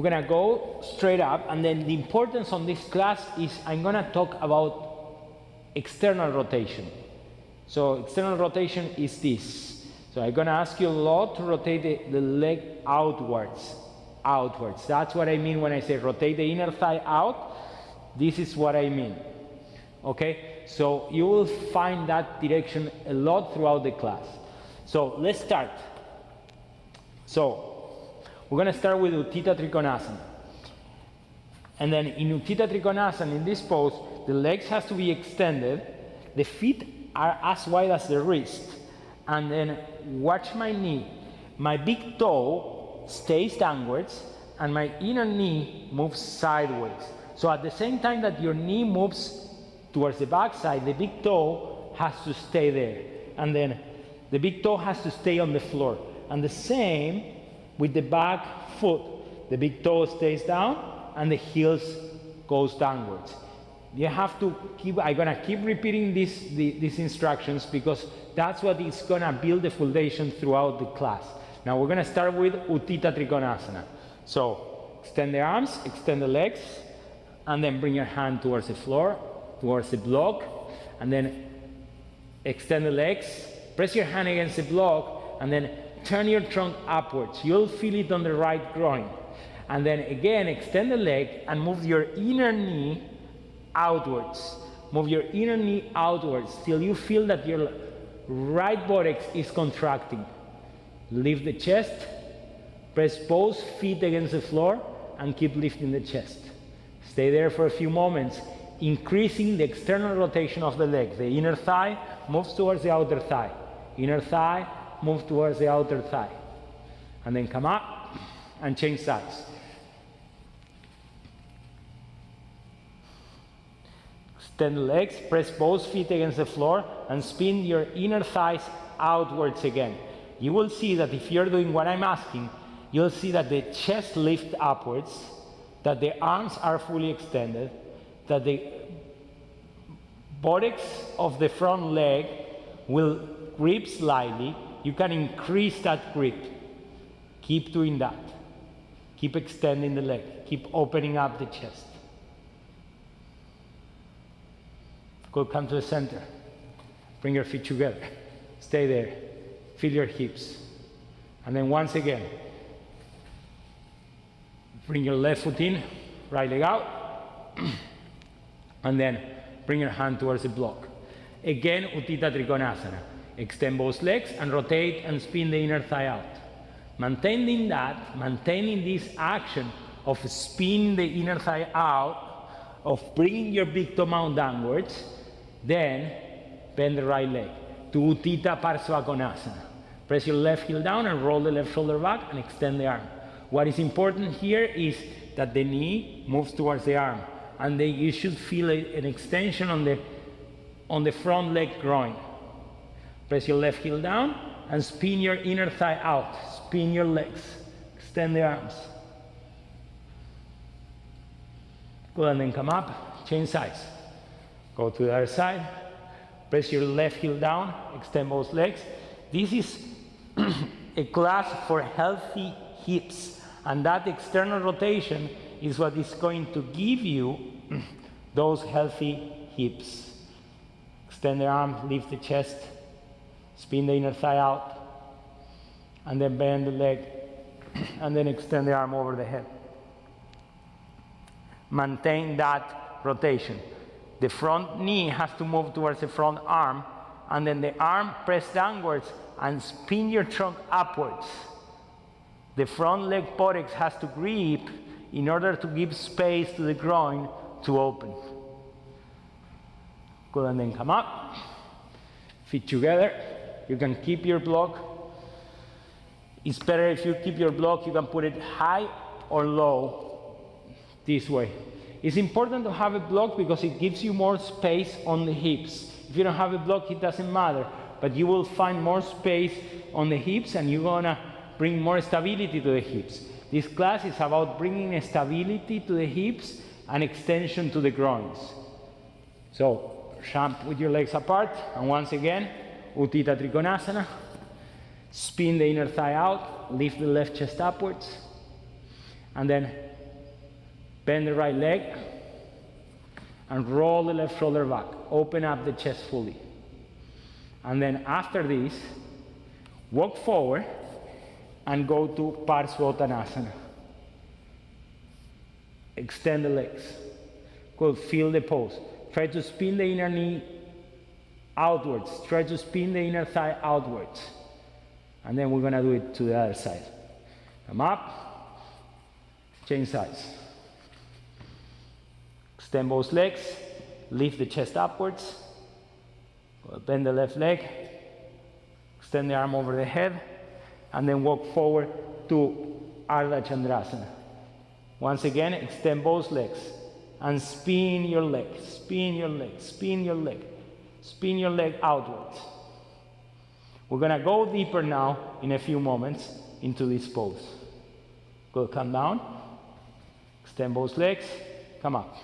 We're gonna go straight up, and then the importance on this class is I'm gonna talk about external rotation. So external rotation is this. So I'm gonna ask you a lot to rotate the leg outwards. Outwards. That's what I mean when I say rotate the inner thigh out. This is what I mean. Okay? So you will find that direction a lot throughout the class. So let's start. So we're going to start with Utthita Trikonasana. And then in Utthita Trikonasana, in this pose, the legs has to be extended. The feet are as wide as the wrist. And then watch my knee. My big toe stays downwards and my inner knee moves sideways. So at the same time that your knee moves towards the back side, the big toe has to stay there. And then the big toe has to stay on the floor. And the same with the back foot. The big toe stays down and the heels goes downwards. You have to keep, I'm gonna keep repeating these instructions because that's what is gonna build the foundation throughout the class. Now we're gonna start with Utthita Trikonasana. So extend the arms, extend the legs, and then bring your hand towards the floor, towards the block, and then extend the legs, press your hand against the block, and then turn your trunk upwards. You'll feel it on the right groin. And then again, extend the leg and move your inner knee outwards. Move your inner knee outwards till you feel that your right buttocks is contracting. Lift the chest, press both feet against the floor, and keep lifting the chest. Stay there for a few moments, increasing the external rotation of the leg. The inner thigh moves towards the outer thigh. Inner thigh move towards the outer thigh. And then come up and change sides. Extend the legs, press both feet against the floor, and spin your inner thighs outwards again. You will see that if you're doing what I'm asking, you'll see that the chest lifts upwards, that the arms are fully extended, that the buttocks of the front leg will grip slightly. You can increase that grip. Keep doing that. Keep extending the leg. Keep opening up the chest. Good, come to the center. Bring your feet together. Stay there. Feel your hips. And then once again, bring your left foot in, right leg out. And then bring your hand towards the block. Again, Utthita Trikonasana. Extend both legs and rotate and spin the inner thigh out. Maintaining this action of spinning the inner thigh out, of bringing your big toe mound downwards, then bend the right leg to Utthita Parsvakonasana. Press your left heel down and roll the left shoulder back and extend the arm. What is important here is that the knee moves towards the arm, and then you should feel an extension on the front leg groin. Press your left heel down and spin your inner thigh out. Spin your legs. Extend the arms. Good, and then come up, change sides. Go to the other side. Press your left heel down, extend both legs. This is a class for healthy hips, and that external rotation is what is going to give you those healthy hips. Extend the arm, lift the chest, spin the inner thigh out, and then bend the leg, and then extend the arm over the head. Maintain that rotation. The front knee has to move towards the front arm, and then the arm press downwards and spin your trunk upwards. The front leg buttocks has to grip in order to give space to the groin to open. Good, and then come up, feet together. You can keep your block. It's better if you keep your block, you can put it high or low this way. It's important to have a block because it gives you more space on the hips. If you don't have a block, it doesn't matter, but you will find more space on the hips and you're gonna bring more stability to the hips. This class is about bringing stability to the hips and extension to the groins. So, jump with your legs apart, and once again, Utthita Trikonasana. Spin the inner thigh out, lift the left chest upwards, and then Bend the right leg and roll the left shoulder back. Open up the chest fully. And then after this, walk forward and go to Parsvottanasana. Extend the legs. Good, feel the pose. Try to spin the inner knee outwards. Try to spin the inner thigh outwards. And then we're gonna do it to the other side. Come up, change sides. Extend both legs, lift the chest upwards. Bend the left leg, extend the arm over the head, and then walk forward to Ardha Chandrasana. Once again, extend both legs and spin your leg, spin your leg, spin your leg, spin your leg outwards. We're gonna go deeper now in a few moments into this pose. Good, come down, extend both legs, come up.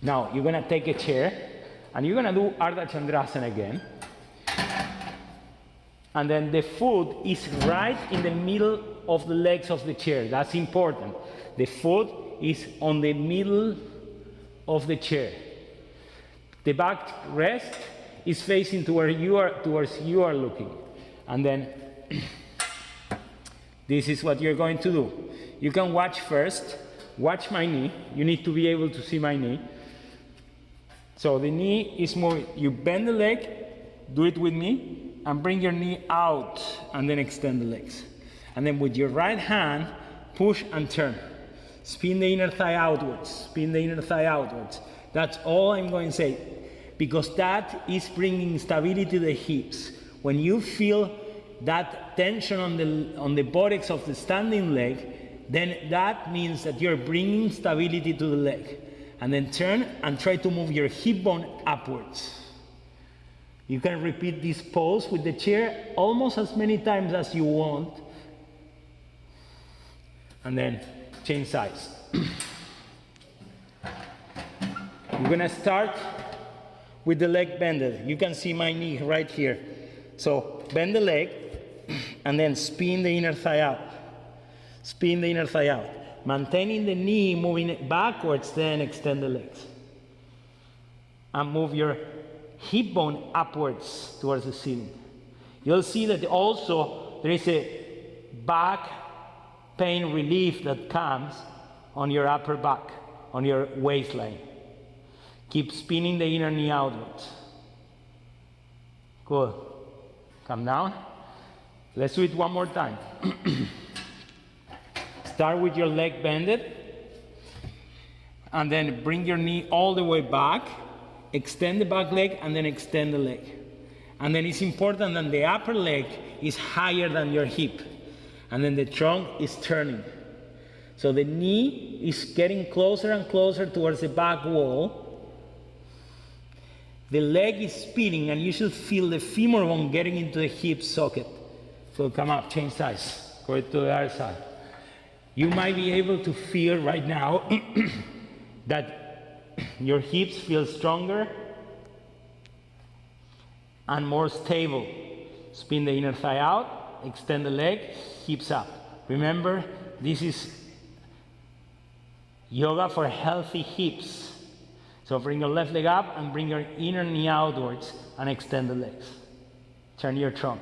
Now, you're gonna take a chair and you're gonna do Ardha Chandrasana again. And then the foot is right in the middle of the legs of the chair. That's important. The foot is on the middle of the chair. The back rest is facing towards you are looking. And then this is what you're going to do. You can watch first. Watch my knee. You need to be able to see my knee. So the knee is moving. You bend the leg, do it with me, and bring your knee out, and then extend the legs. And then with your right hand, push and turn. Spin the inner thigh outwards, spin the inner thigh outwards. That's all I'm going to say, because that is bringing stability to the hips. When you feel that tension on the buttocks of the standing leg, then that means that you're bringing stability to the leg. And then turn and try to move your hip bone upwards. You can repeat this pose with the chair almost as many times as you want. And then change sides. We're gonna start with the leg bended. You can see my knee right here. So bend the leg and then spin the inner thigh out. Spin the inner thigh out. Maintaining the knee, moving it backwards, then extend the legs. And move your hip bone upwards towards the ceiling. You'll see that also there is a back pain relief that comes on your upper back, on your waistline. Keep spinning the inner knee outwards. Good. Come down. Let's do it one more time. Start with your leg bended, and then bring your knee all the way back, extend the back leg, and then extend the leg. And then it's important that the upper leg is higher than your hip, and then the trunk is turning. So the knee is getting closer and closer towards the back wall. The leg is spinning, and you should feel the femur bone getting into the hip socket. So come up, change sides, go to the other side. You might be able to feel right now that your hips feel stronger and more stable. Spin the inner thigh out, extend the leg, hips up. Remember, this is yoga for healthy hips. So bring your left leg up and bring your inner knee outwards and extend the legs. Turn your trunk.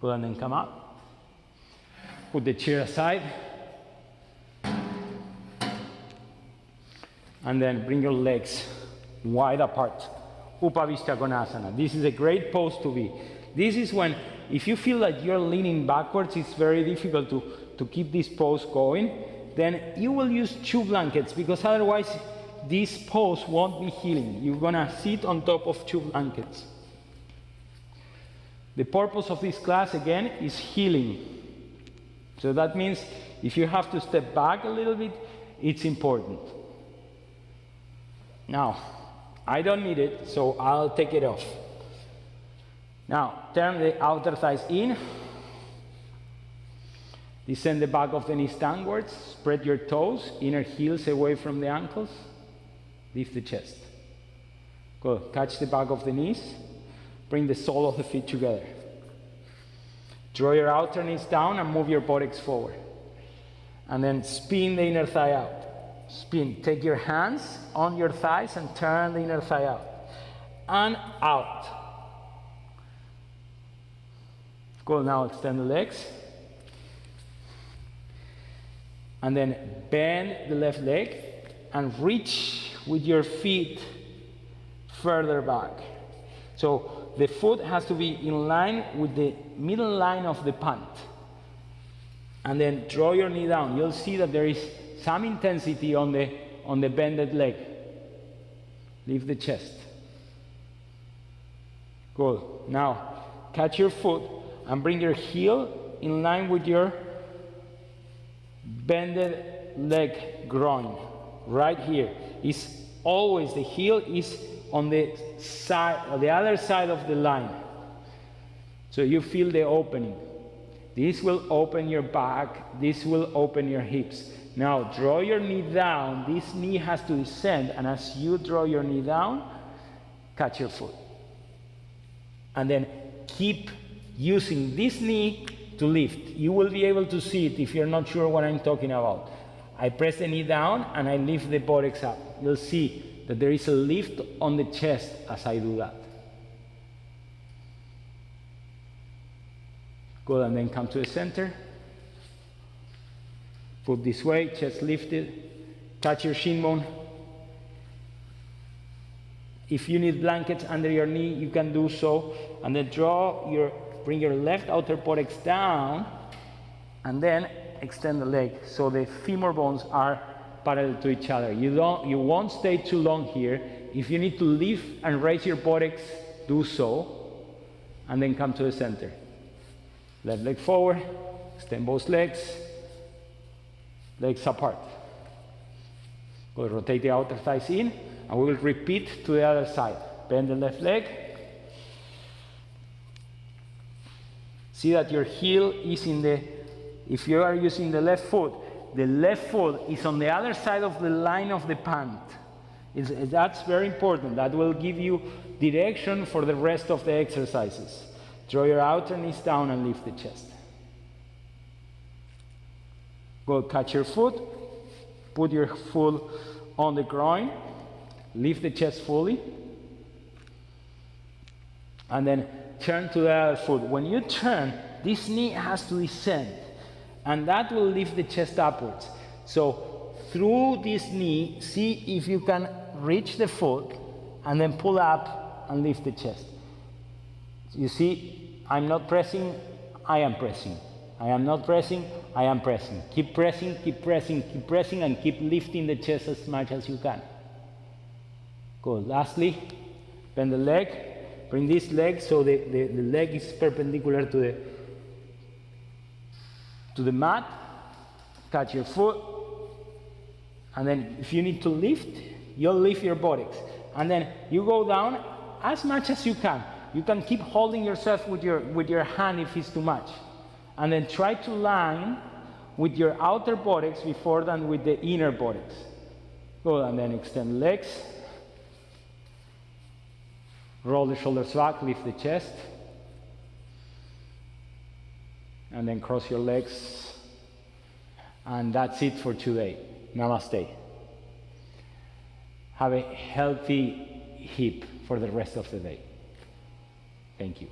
Good, and then come up. Put the chair aside. And then bring your legs wide apart. Upavishta Konasana. This is a great pose to be. This is when, if you feel that you're leaning backwards, it's very difficult to keep this pose going, then you will use 2 blankets, because otherwise this pose won't be healing. You're gonna sit on top of 2 blankets. The purpose of this class, again, is healing. So that means if you have to step back a little bit, it's important. Now, I don't need it, so I'll take it off. Now, turn the outer thighs in. Descend the back of the knees downwards. Spread your toes, inner heels away from the ankles. Lift the chest. Good. Catch the back of the knees. Bring the sole of the feet together. Draw your outer knees down and move your buttocks forward. And then spin the inner thigh out. Spin. Take your hands on your thighs and turn the inner thigh out. And out. Cool, now extend the legs. And then bend the left leg and reach with your feet further back. So the foot has to be in line with the middle line of the pant. And then draw your knee down. You'll see that there is some intensity on the bended leg. Lift the chest. Good. Now, catch your foot and bring your heel in line with your bended leg groin. Right here. It's always, the heel is on the side, the other side of the line. So you feel the opening. This will open your back. This will open your hips. Now draw your knee down. This knee has to descend, and as you draw your knee down, catch your foot. And then keep using this knee to lift. You will be able to see it if you're not sure what I'm talking about. I press the knee down and I lift the buttocks up. You'll see that there is a lift on the chest as I do that. Good, and then come to the center. Foot this way, chest lifted. Touch your shin bone. If you need blankets under your knee, you can do so. And then bring your left outer buttocks down, and then extend the leg so the femur bones are parallel to each other. You won't stay too long here. If you need to lift and raise your buttocks, do so, and then come to the center. Left leg forward, extend both legs, legs apart. We'll rotate the outer thighs in, and we will repeat to the other side. Bend the left leg. See that your heel is if you are using the left foot is on the other side of the line of the pant. That's very important. That will give you direction for the rest of the exercises. Draw your outer knees down and lift the chest. Go catch your foot. Put your foot on the groin. Lift the chest fully. And then turn to the other foot. When you turn, this knee has to descend. And that will lift the chest upwards. So through this knee, see if you can reach the foot and then pull up and lift the chest. You see, I'm not pressing, I am pressing. I am not pressing, I am pressing. Keep pressing, keep pressing, keep pressing, and keep lifting the chest as much as you can. Good. Lastly, bend the leg. Bring this leg so the leg is perpendicular to the mat. Catch your foot. And then if you need to lift, you'll lift your buttocks. And then you go down as much as you can. You can keep holding yourself with your hand if it's too much. And then try to line with your outer buttocks before than with the inner buttocks. Good, and then extend legs. Roll the shoulders back, lift the chest. And then cross your legs. And that's it for today. Namaste. Have a healthy hip for the rest of the day. Thank you.